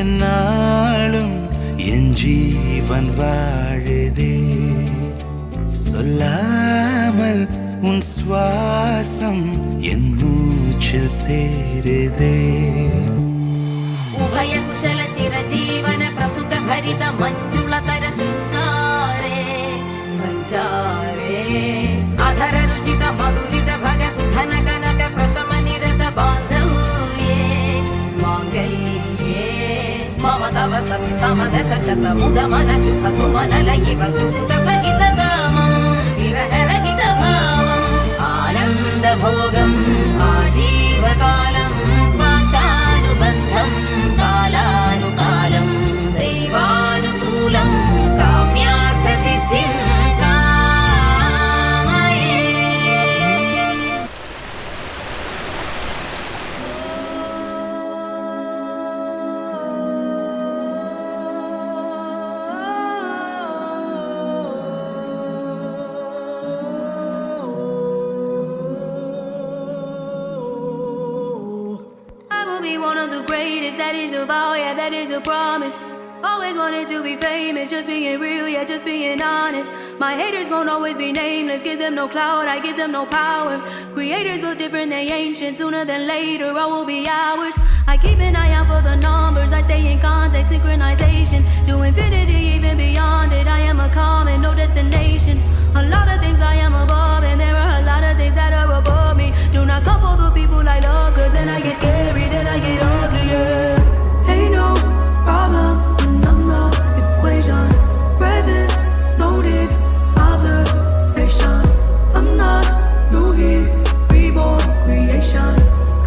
என்னாலும் என் ஜீவன் வாழுதே. சொல்லாமல் உன் சுவாசம் என் மூச்சில் சேருதே. उभय कुशल चिरजीवन प्रसुख भरित मंजुलतर शृंगारे संचारे अधर रुचित मधुरित भग सुधन कनक प्रशम निरत बांधव्ये मांगल्ये मम तव सति समदश शत मुद मन शुभ सुमन लयिव सुसुत सहित कामं विरह रहित भावम् आनंद भोगम् आजीवकालं पाशानुबन्धम् कालानुकालं दैवानुकूलं काम्यार्थसिद्धिं कामये. I will be one of the greatest, that is a vow, yeah, that is a promise. Always wanted to be famous, just being real, yeah, just being honest. My haters won't always be nameless, give them no clout, I give them no power. Creators built different, they ancient, sooner than later, all will be ours. I keep an eye out for the numbers, I stay in contact, synchronization, to infinity, even beyond it. I am a common, no destination. A lot of things I am above, and there are a lot of things that are above me. Do not come for the people I love, cause then I get scary, then I get uglier. Ain't no problem when I'm the equation. Presence loaded, observation. I'm not new here, reborn creation.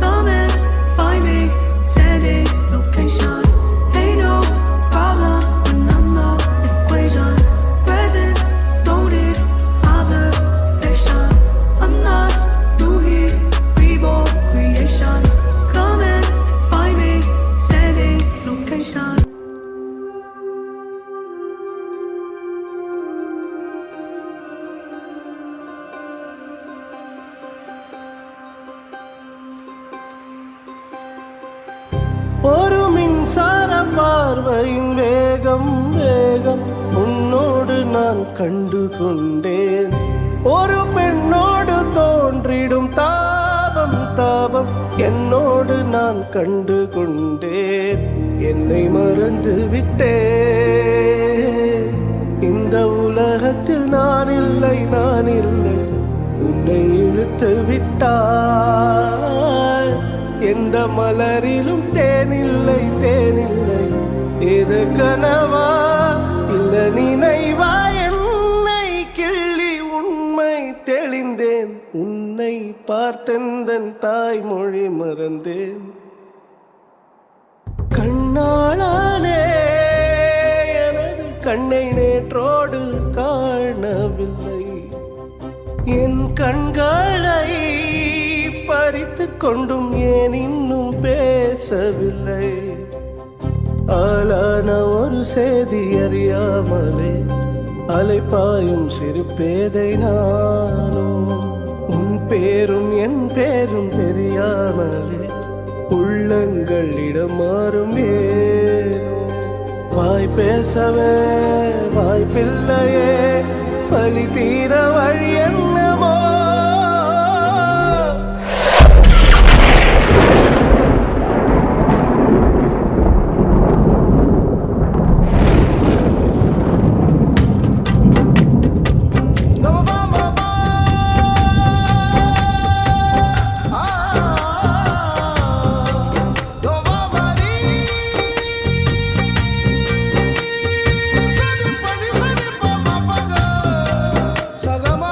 Come and find me, sending location. Ain't no problem when I'm the equation. Presence loaded, observation. I'm not new here, reborn creation. Come and find me, sending location. ஒரு மின்சார பார்வையின் வேகம் வேகம் உன்னோடு நான் கண்டு கொண்டேன். ஒரு பெண்ணோடு தோன்றிடும் தாபம் தாபம் என்னோடு நான் கண்டு கொண்டேன். என்னை மறந்து விட்டேன். இந்த உலகத்தில் நான் இல்லை, நான் இல்லை, உன்னை இழுத்து விட்டாய். எந்த மலரிலும் தேனில்லை, தேனில்லை, இது கனவா இல்ல நினைவா? என்னை கிள்ளி உண்மை தெளிந்தேன். உன்னை பார்த்தெந்தன் தாய்மொழி மறந்தேன். கண்ணாளானே எனது கண்ணை நேற்றோடு காணவில்லை. என் கண்களை பறித்து கொண்டும் ஏன் இன்னும் பேசவில்லை? ஆளான ஒரு செய்தி அறியாமலே அலைப்பாயும் சிறு பேதை நானும். உன் பேரும் என் பேரும் தெரியாமலே உள்ளங்களிடம் மாறும் ஏனோ. வாய் பேசவே வாய்ப்பில்லையே, வலி தீர வழி என்னவோ. Sagama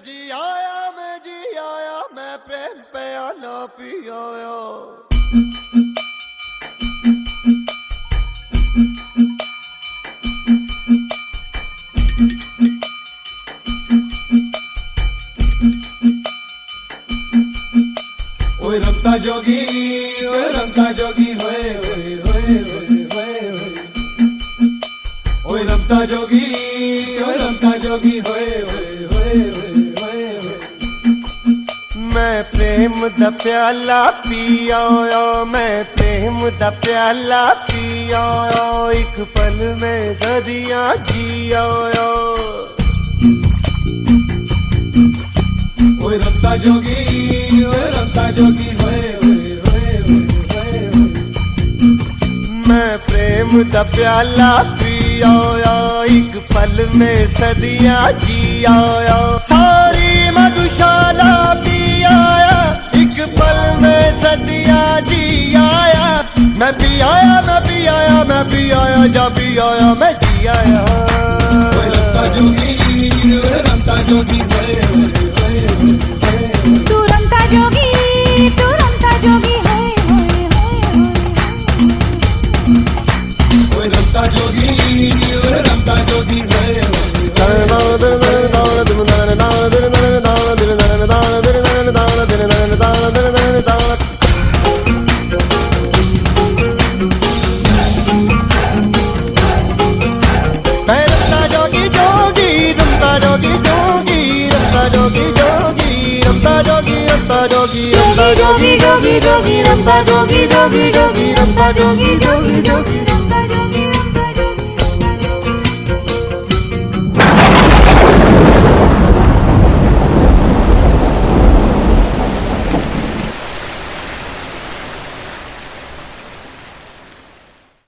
जी आया मैं प्रेम प्याला पिया ओए रमता जोगी होए होए होए होए होए ओए रमता जोगी होए होए होए होए मैं प्रेम दा प्याला पिया मैं प्रेम दा प्याला पिया एक पल में सदियां जिया ओए रमता जोगी होए होए होए होए मैं प्रेम दा प्याला पिया एक पल में सदियां जिया सारी मधुशाला पिया एक पल में सदियां जिया मैं भी आया मैं भी आया मैं भी आया जा भी आया मैं जी आया रमता जोगी तू रमता जोगी है होए होए रमता जोगी जोगी जोगी जोगी रमता जोगी जोगी जोगी रमता जोगी जोगी